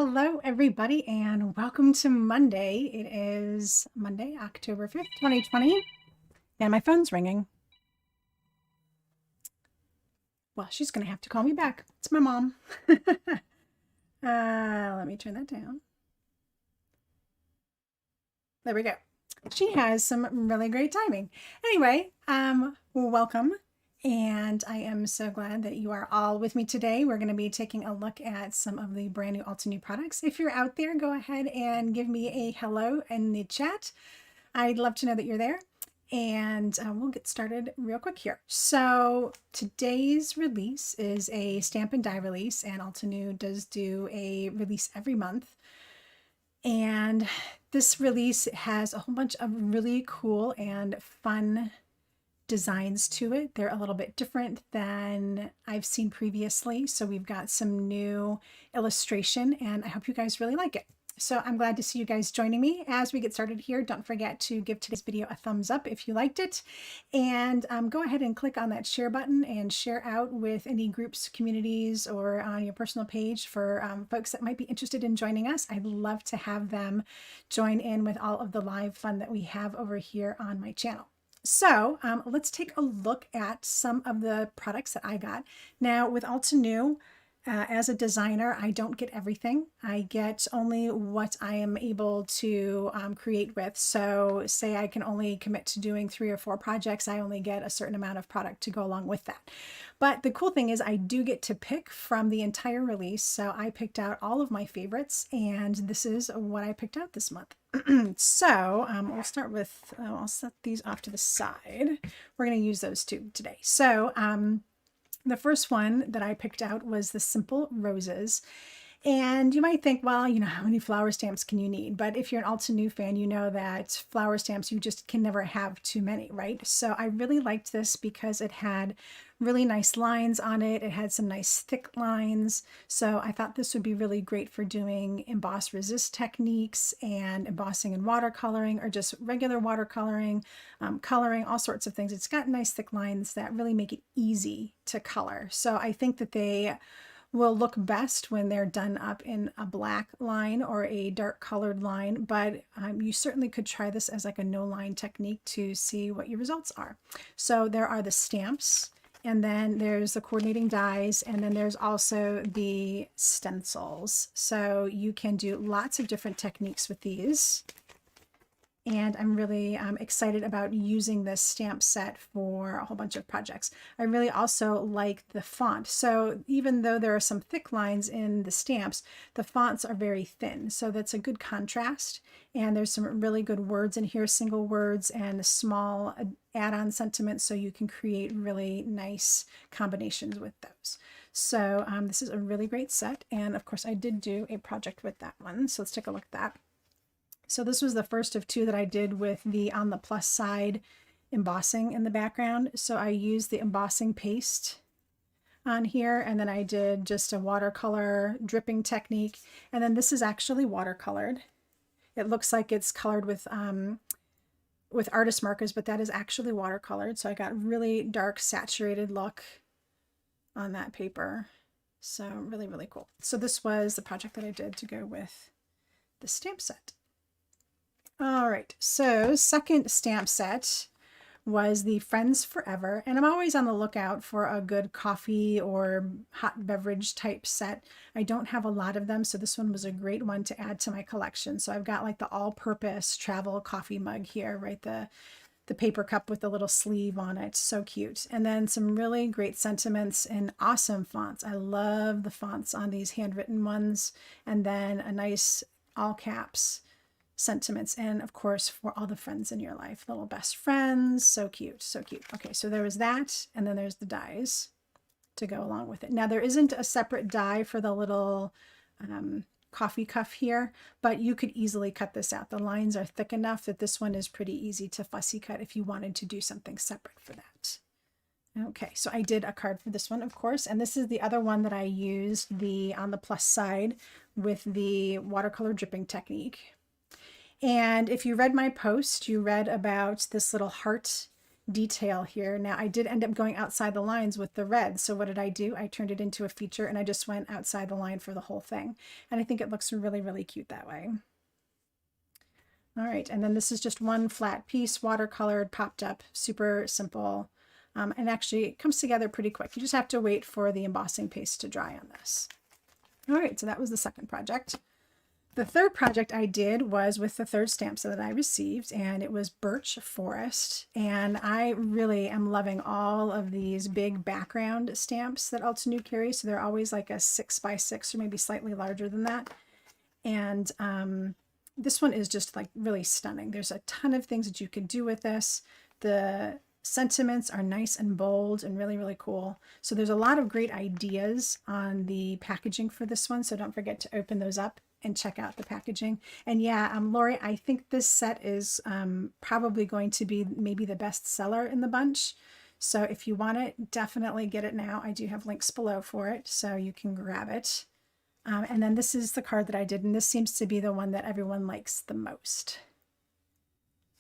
Hello, everybody, and welcome to Monday. It is Monday, October 5th, 2020, and my phone's ringing. Well, she's going to have to call me back. It's my mom. Let me turn that down. There we go. She has some really great timing. Anyway, welcome. And I am so glad that you are all with me today. We're going to be taking a look at some of the brand new Altenew products. If you're out there, go ahead and give me a hello in the chat. I'd love to know that you're there. And we'll get started real quick here. So today's release is a Stamp and Die release, and Altenew does do a release every month. And this release has a whole bunch of really cool and fun designs to it. They're a little bit different than I've seen previously. So we've got some new illustration, and I hope you guys really like it. So I'm glad to see you guys joining me. As we get started here, don't forget to give today's video a thumbs up if you liked it. And go ahead and click on that share button and share out with any groups, communities, or on your personal page for folks that might be interested in joining us. I'd love to have them join in with all of the live fun that we have over here on my channel. So let's take a look at some of the products that I got. Now with Altenew, as a designer, I don't get everything. I get only what I am able to create with. So say I can only commit to doing 3 or 4 projects, I only get a certain amount of product to go along with that. But the cool thing is I do get to pick from the entire release. So I picked out all of my favorites, and this is what I picked out this month. So we'll start with, I'll set these off to the side. We're going to use those two today. So the first one that I picked out was the Simple Roses. And you might think, well, you know, how many flower stamps can you need? But if you're an Altenew fan, you know that flower stamps, you just can never have too many, right? So I really liked this because it had really nice lines on it. It had some nice thick lines. So I thought this would be really great for doing emboss resist techniques and embossing and watercoloring, or just regular watercoloring, coloring, all sorts of things. It's got nice thick lines that really make it easy to color. So I think that they will look best when they're done up in a black line or a dark colored line, but you certainly could try this as like a no line technique to see what your results are. So there are the stamps, and then there's the coordinating dies, and then there's also the stencils. So you can do lots of different techniques with these. And I'm really excited about using this stamp set for a whole bunch of projects. I really also like the font. So even though there are some thick lines in the stamps, the fonts are very thin. So that's a good contrast. And there's some really good words in here, single words and small add-on sentiments, so you can create really nice combinations with those. So this is a really great set. And of course, I did do a project with that one. So let's take a look at that. So this was the first of 2 that I did with the on the plus side embossing in the background. So I used the embossing paste on here, and then I did just a watercolor dripping technique. And then this is actually watercolored. It looks like it's colored with artist markers, but that is actually watercolored. So I got really dark saturated look on that paper. So really, really cool. So this was the project that I did to go with the stamp set. All right, so second stamp set was the Friends Forever, and I'm always on the lookout for a good coffee or hot beverage type set. I don't have a lot of them, so this one was a great one to add to my collection. So I've got like the all-purpose travel coffee mug here, right? The paper cup with the little sleeve on it, so cute. And then some really great sentiments and awesome fonts. I love the fonts on these handwritten ones, and then a nice all caps sentiments, and of course for all the friends in your life, little best friends. So cute, so cute. Okay, so there was that, and then there's the dies to go along with it. Now there isn't a separate die for the little coffee cup here, but you could easily cut this out. The lines are thick enough that this one is pretty easy to fussy cut if you wanted to do something separate for that. Okay, so I did a card for this one, of course, and this is the other one that I used on the plus side with the watercolor dripping technique. And if you read my post, you read about this little heart detail here. Now I did end up going outside the lines with the red. So what did I do? I turned it into a feature and I just went outside the line for the whole thing. And I think it looks really, really cute that way. All right, and then this is just one flat piece, watercolored, popped up, super simple. And actually it comes together pretty quick. You just have to wait for the embossing paste to dry on this. All right, so that was the second project. The third project I did was with the third stamp set that I received, and it was Birch Forest. And I really am loving all of these big background stamps that Altenew carries. So they're always like a 6x6 or maybe slightly larger than that. And this one is just like really stunning. There's a ton of things that you can do with this. The sentiments are nice and bold and really, really cool. So there's a lot of great ideas on the packaging for this one. So don't forget to open those up and check out the packaging. And yeah, Lori, I think this set is probably going to be maybe the best seller in the bunch. So if you want it, definitely get it now. I do have links below for it, so you can grab it. And then this is the card that I did, and this seems to be the one that everyone likes the most.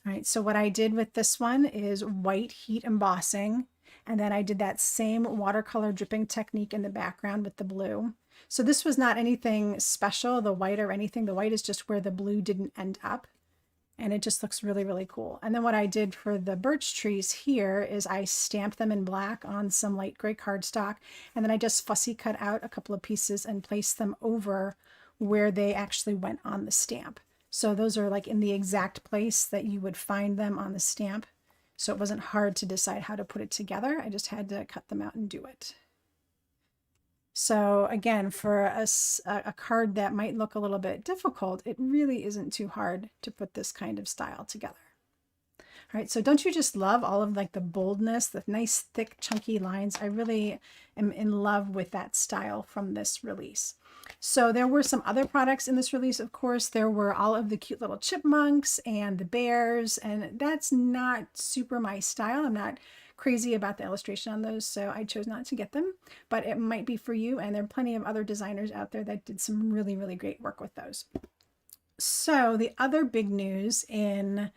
All right, so what I did with this one is white heat embossing, and then I did that same watercolor dripping technique in the background with the blue. So this was not anything special, the white or anything. The white is just where the blue didn't end up. And it just looks really, really cool. And then what I did for the birch trees here is I stamped them in black on some light gray cardstock. And then I just fussy cut out a couple of pieces and placed them over where they actually went on the stamp. So those are like in the exact place that you would find them on the stamp. So it wasn't hard to decide how to put it together. I just had to cut them out and do it. So again, for a card that might look a little bit difficult, it really isn't too hard to put this kind of style together. All right, so don't you just love all of like the boldness, the nice, thick, chunky lines? I really am in love with that style from this release. So there were some other products in this release, of course. There were all of the cute little chipmunks and the bears, and that's not super my style. I'm not crazy about the illustration on those, so I chose not to get them, but it might be for you, and there are plenty of other designers out there that did some really, really great work with those. So the other big news in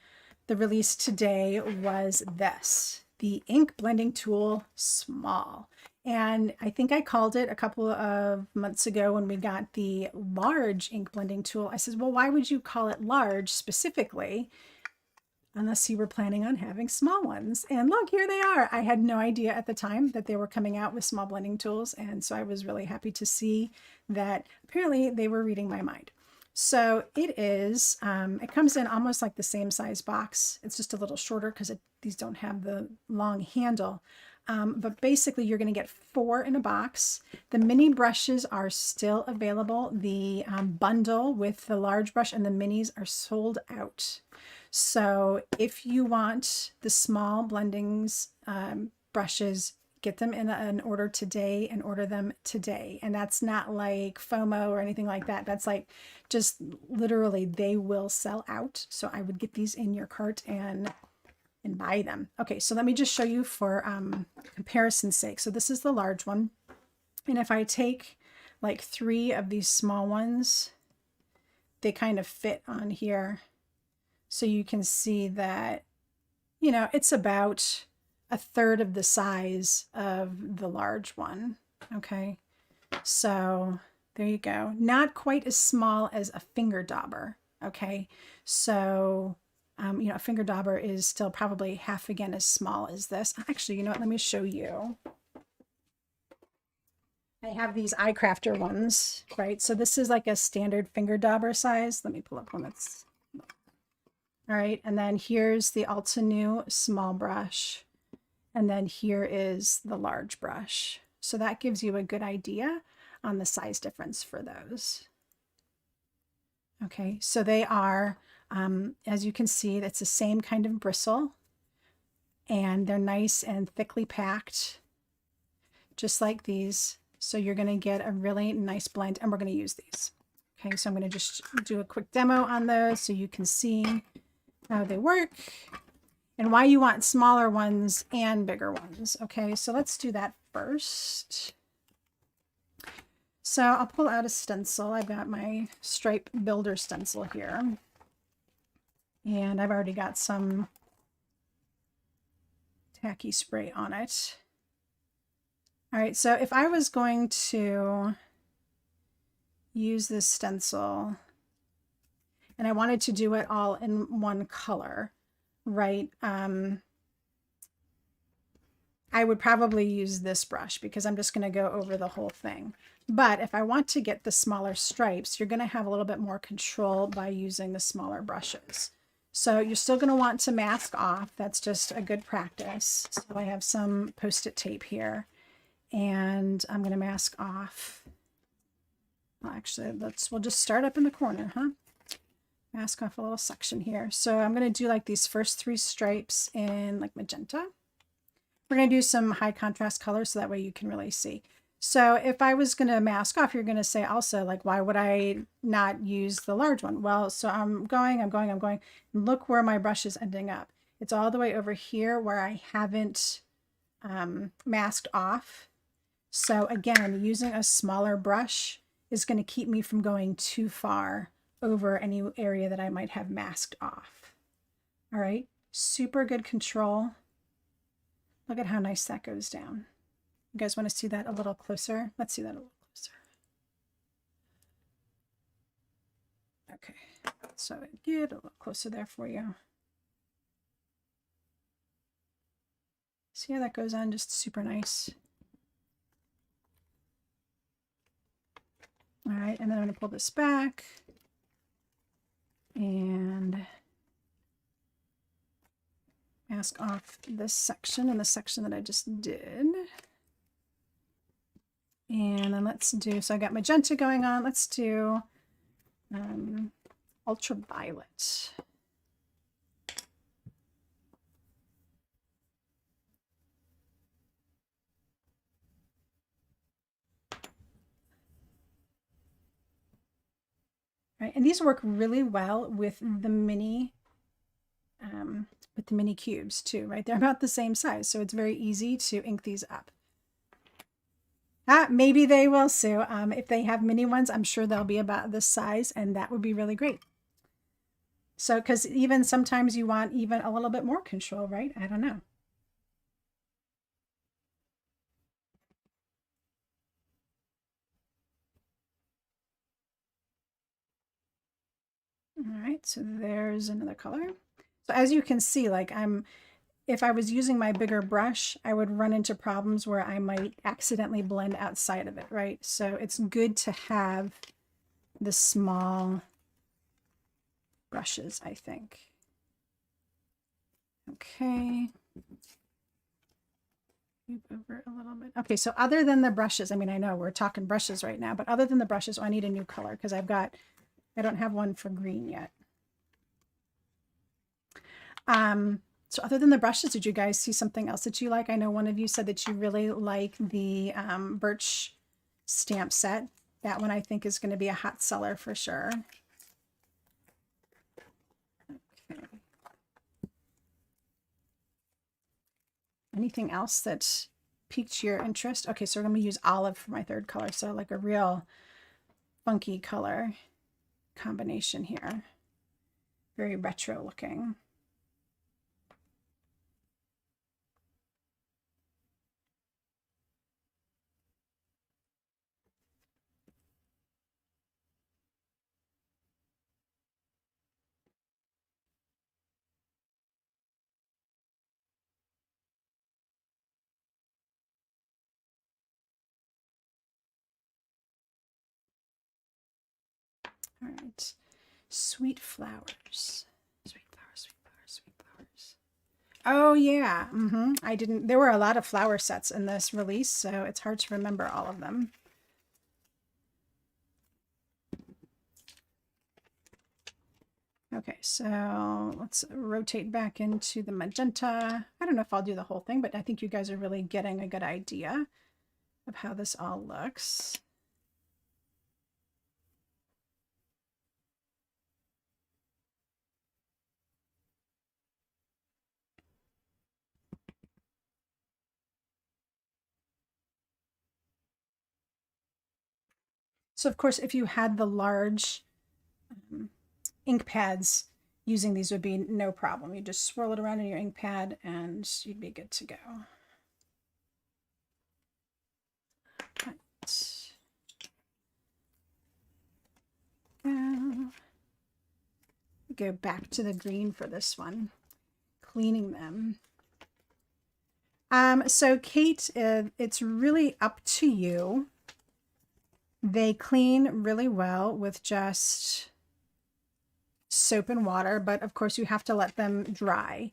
the release today was this, the ink blending tool small. And I think I called it a couple of months ago when we got the large ink blending tool. I said, well, why would you call it large specifically, unless you were planning on having small ones? And look, here they are. I had no idea at the time that they were coming out with small blending tools. And so I was really happy to see that apparently they were reading my mind. So it is, it comes in almost like the same size box. It's just a little shorter because these don't have the long handle. But basically you're going to get 4 in a box. The mini brushes are still available. The bundle with the large brush and the minis are sold out. So if you want the small blendings brushes, get them in an order today and order them today. And that's not like FOMO or anything like that. That's like just literally they will sell out. So I would get these in your cart and buy them. Okay, so let me just show you for comparison's sake. So this is the large one. And if I take like 3 of these small ones, they kind of fit on here. So you can see that, you know, it's about 1/3 of the size of the large one. Okay, so there you go. Not quite as small as a finger dauber. Okay, so you know, a finger dauber is still probably half again as small as this. Actually, you know what? Let me show you. I have these iCrafter ones, right? So this is like a standard finger dauber size. Let me pull up one that's... All right, and then here's the Altenew small brush. And then here is the large brush. So that gives you a good idea on the size difference for those. Okay, so they are, as you can see, it's the same kind of bristle. And they're nice and thickly packed, just like these. So you're going to get a really nice blend, and we're going to use these. Okay, so I'm going to just do a quick demo on those so you can see how they work and why you want smaller ones and bigger ones. Okay, so let's do that first. So I'll pull out a stencil. I've got my stripe builder stencil here. And I've already got some tacky spray on it. All right, so if I was going to use this stencil and I wanted to do it all in one color, right? I would probably use this brush because I'm just going to go over the whole thing. But if I want to get the smaller stripes, you're going to have a little bit more control by using the smaller brushes. So you're still going to want to mask off. That's just a good practice. So I have some Post-it tape here and I'm going to mask off. Well, actually, we'll just start up in the corner, huh? Mask off a little section here. So I'm going to do like these first 3 stripes in like magenta. We're going to do some high contrast colors so that way you can really see. So if I was going to mask off, you're going to say also like, why would I not use the large one? Well, so I'm going. Look where my brush is ending up. It's all the way over here where I haven't masked off. So again, using a smaller brush is going to keep me from going too far over any area that I might have masked off. All right, super good control. Look at how nice that goes down. You guys want to see that a little closer? Let's see that a little closer. Okay, so get a little closer there for you. See how that goes on? Just super nice. All right, and then I'm going to pull this back and mask off this section and the section that I just did. And then let's do, so I got magenta going on. Let's do ultraviolet. Right, and these work really well with the mini cubes too, right? They're about the same size, so it's very easy to ink these up. Maybe they will, Sue. If they have mini ones, I'm sure they'll be about this size, and that would be really great. So, because even sometimes you want even a little bit more control, right? I don't know. All right, so there's another color. So as you can see, like if I was using my bigger brush, I would run into problems where I might accidentally blend outside of it, right? So it's good to have the small brushes, I think. Okay. Move over a little bit. Okay, so other than the brushes, I mean, I know we're talking brushes right now, but other than the brushes, I need a new color because I don't have one for green yet. So other than the brushes, did you guys see something else that you like? I know one of you said that you really like the Birch stamp set. That one I think is going to be a hot seller for sure. Okay. Anything else that piqued your interest? Okay, so we're going to use olive for my third color. So like a real funky color combination here. Very retro looking. All right, sweet flowers. Sweet flowers, sweet flowers, sweet flowers. Oh yeah, I didn't. There were a lot of flower sets in this release, so it's hard to remember all of them. Okay, so let's rotate back into the magenta. I don't know if I'll do the whole thing, but I think you guys are really getting a good idea of how this all looks. So of course, if you had the large ink pads, using these would be no problem. You just swirl it around in your ink pad and you'd be good to go. Right. Go back to the green for this one, cleaning them. So Kate, it's really up to you. They clean really well with just soap and water, but of course you have to let them dry.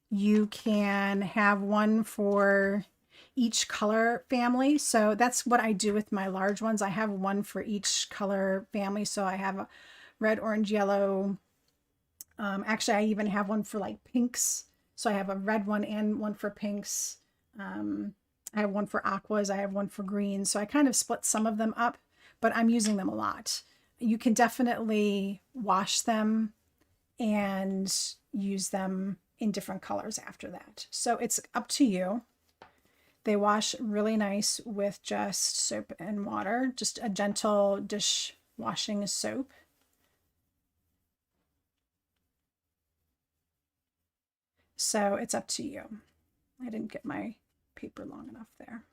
You can have one for each color family. So that's what I do with my large ones. I have one for each color family. So I have a red, orange, yellow. Actually, I even have one for like pinks. So I have a red one and one for pinks. I have one for aquas. I have one for greens. So I kind of split some of them up, but I'm using them a lot. You can definitely wash them and use them in different colors after that. So it's up to you. They wash really nice with just soap and water, just a gentle dish washing soap. So it's up to you. I didn't get my paper long enough there.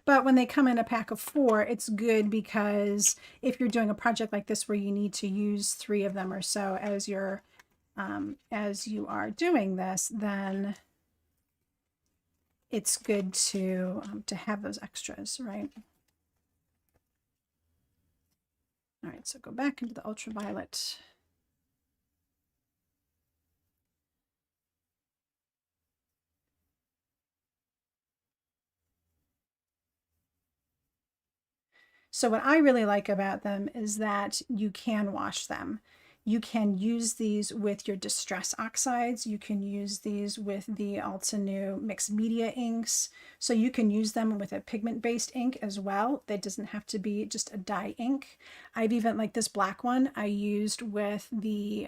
But when they come in a pack of 4, it's good because if you're doing a project like this where you need to use 3 of them or so as you are doing this, then it's good to have those extras, right? All right, so go back into the ultraviolet. So what I really like about them is that you can wash them. You can use these with your distress oxides. You can use these with the Altenew mixed media inks. So you can use them with a pigment-based ink as well. That doesn't have to be just a dye ink. I've even, like this black one, I used with the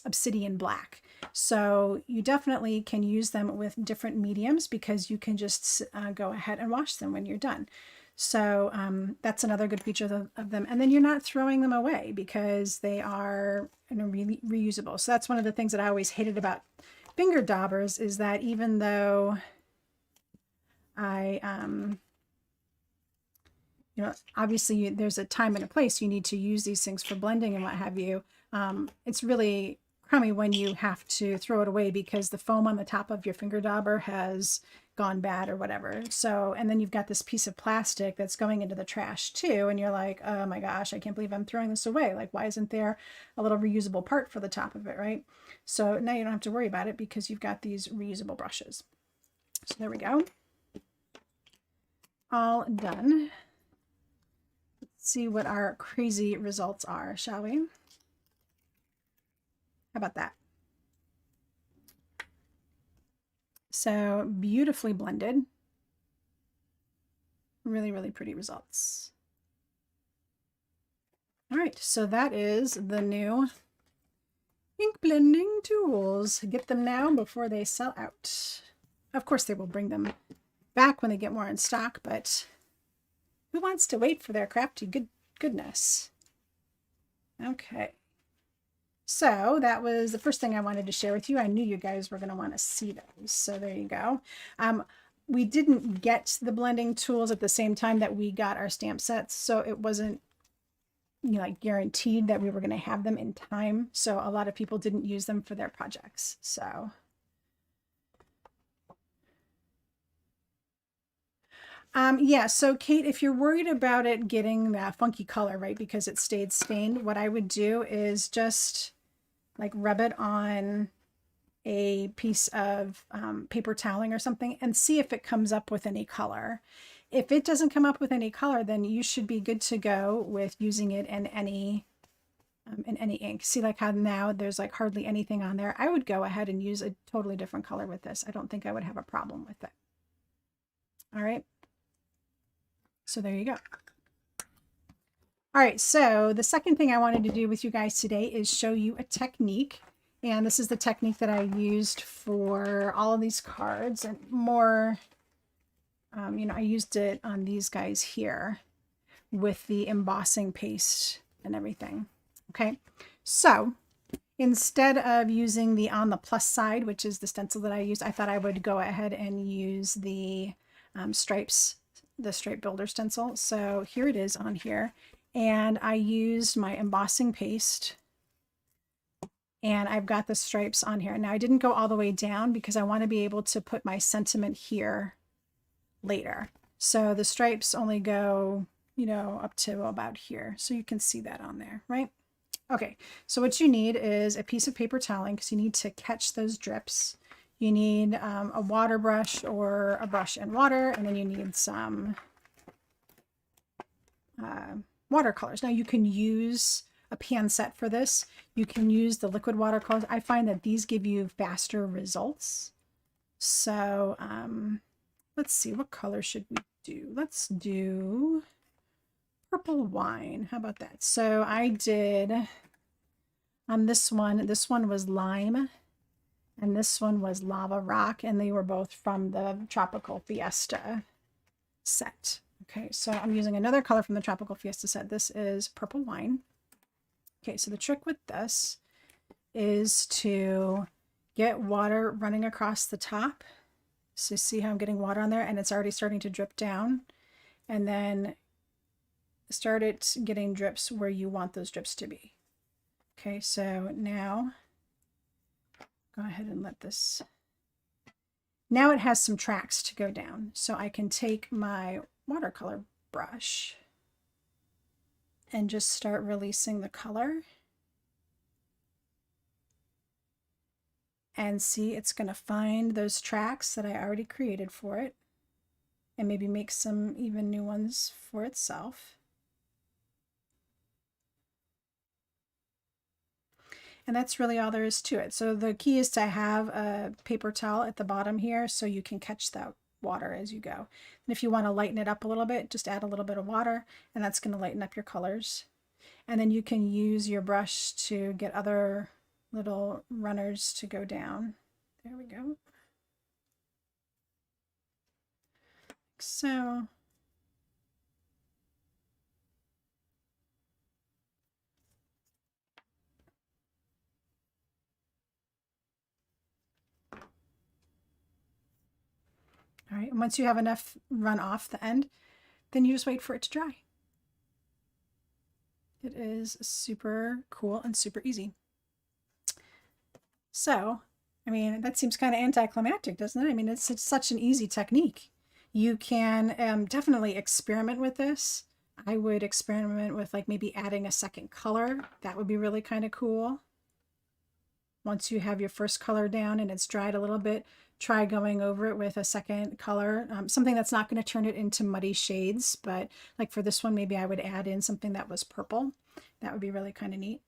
Obsidian black. So you definitely can use them with different mediums because you can just go ahead and wash them when you're done. So that's another good feature of them. And then you're not throwing them away because they are really reusable. So that's one of the things that I always hated about finger daubers is that even though I, obviously there's a time and a place you need to use these things for blending and what have you. It's really crummy when you have to throw it away because the foam on the top of your finger dauber has gone bad or whatever. So, and then you've got this piece of plastic that's going into the trash too. And you're like, oh my gosh, I can't believe I'm throwing this away. Like, why isn't there a little reusable part for the top of it, right? So now you don't have to worry about it because you've got these reusable brushes. So there we go. All done. Let's see what our crazy results are, shall we? How about that? So beautifully blended. Really, really pretty results. All right, so that is the new ink blending tools. Get them now before they sell out. Of course, they will bring them back when they get more in stock, but who wants to wait for their crafty goodness? Okay. So that was the first thing I wanted to share with you. I knew you guys were going to want to see those. So there you go. We didn't get the blending tools at the same time that we got our stamp sets. So it wasn't, like guaranteed that we were going to have them in time. So a lot of people didn't use them for their projects. So. Yeah, so Kate, if you're worried about it getting that funky color, right, because it stayed stained, what I would do is just like rub it on a piece of paper toweling or something and see if it comes up with any color. If it doesn't come up with any color, then you should be good to go with using it in any ink. See like how now there's like hardly anything on there. I would go ahead and use a totally different color with this. I don't think I would have a problem with it. All right. So there you go. All right, so the second thing I wanted to do with you guys today is show you a technique. And this is the technique that I used for all of these cards and more, I used it on these guys here. with the embossing paste and everything. Okay, so instead of using the On the Plus side, which is the stencil that I use, I thought I would go ahead and use the stripes, the stripe builder stencil. So here it is on here. And I used my embossing paste and I've got the stripes on here. Now I didn't go all the way down because I want to be able to put my sentiment here later. So the stripes only go, you know, up to about here. So you can see that on there, right? Okay, so what you need is a piece of paper toweling because you need to catch those drips. You need a water brush or a brush and water, and then you need some watercolors. Now you can use a pan set for this. You can use the liquid watercolors. I find that these give you faster results. So let's see, what color should we do? Let's do purple wine. How about that? So I did on this one was lime and this one was lava rock, and they were both from the Tropical Fiesta set. Okay, so I'm using another color from the Tropical Fiesta set. This is purple wine. Okay, so the trick with this is to get water running across the top. So see how I'm getting water on there and it's already starting to drip down, and then start it getting drips where you want those drips to be. Okay, so now go ahead and let this, now it has some tracks to go down. So I can take my watercolor brush and just start releasing the color. And see, it's going to find those tracks that I already created for it and maybe make some even new ones for itself. And that's really all there is to it. So the key is to have a paper towel at the bottom here so you can catch that water as you go. And if you want to lighten it up a little bit, just add a little bit of water and that's going to lighten up your colors. And then you can use your brush to get other little runners to go down. There we go. Like so. All right, and once you have enough run off the end, then you just wait for it to dry. It is super cool and super easy. So, I mean, that seems kind of anticlimactic, doesn't it? I mean, it's such an easy technique. You can definitely experiment with this. I would experiment with like maybe adding a second color. That would be really kind of cool. Once you have your first color down and it's dried a little bit, try going over it with a second color, something that's not going to turn it into muddy shades. But like for this one, maybe I would add in something that was purple. That would be really kind of neat.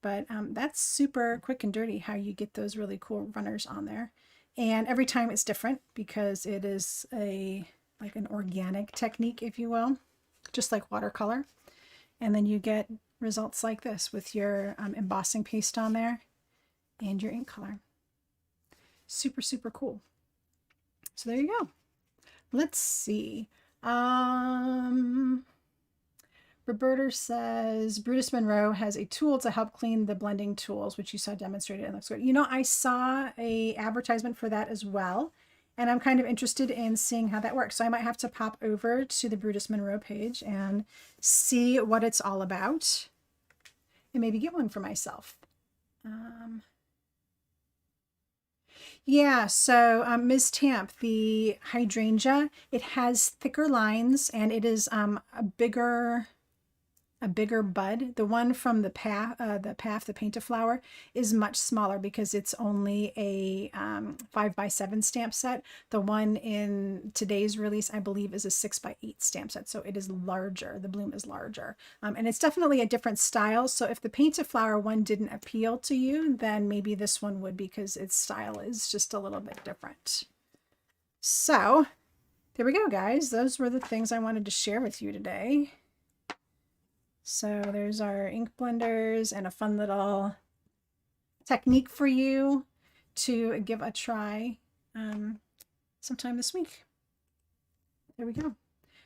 But that's super quick and dirty how you get those really cool runners on there. And every time it's different because it is like an organic technique, if you will, just like watercolor. And then you get results like this with your embossing paste on there and your ink color. Super, super cool. So there you go. Let's see. Roberta says, Brutus Monroe has a tool to help clean the blending tools, which you saw demonstrated and looks good. You know, I saw a advertisement for that as well, and I'm kind of interested in seeing how that works. So I might have to pop over to the Brutus Monroe page and see what it's all about and maybe get one for myself. Yeah, so Ms. Tamp, the hydrangea, it has thicker lines and it is a bigger bud. The one from the Paint a Flower is much smaller because it's only a 5x7 stamp set. The one in today's release, I believe, is a 6x8 stamp set. So it is larger. The bloom is larger. And it's definitely a different style. So if the Paint a Flower one didn't appeal to you, then maybe this one would because its style is just a little bit different. So there we go, guys. Those were the things I wanted to share with you today. So there's our ink blenders and a fun little technique for you to give a try sometime this week. There we go.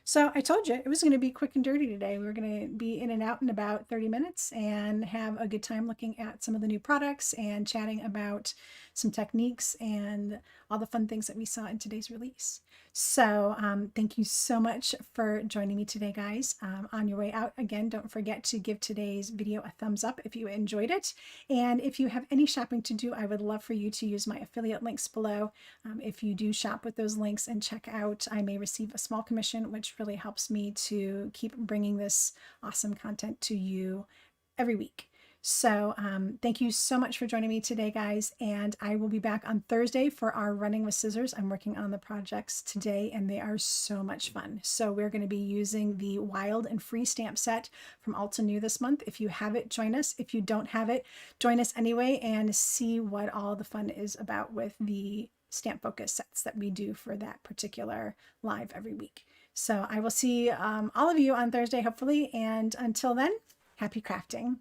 So I told you it was going to be quick and dirty today. We were going to be in and out in about 30 minutes and have a good time looking at some of the new products and chatting about some techniques and all the fun things that we saw in today's release. So thank you so much for joining me today, guys. On your way out, again, don't forget to give today's video a thumbs up if you enjoyed it. And if you have any shopping to do, I would love for you to use my affiliate links below. If you do shop with those links and check out, I may receive a small commission, which really helps me to keep bringing this awesome content to you every week. So thank you so much for joining me today, guys, and I will be back on Thursday for our Running with Scissors. I'm working on the projects today, and they are so much fun. So we're going to be using the Wild and Free stamp set from Altenew this month. If you have it, join us. If you don't have it, join us anyway and see what all the fun is about with the stamp focus sets that we do for that particular live every week. So I will see all of you on Thursday, hopefully, and until then, happy crafting.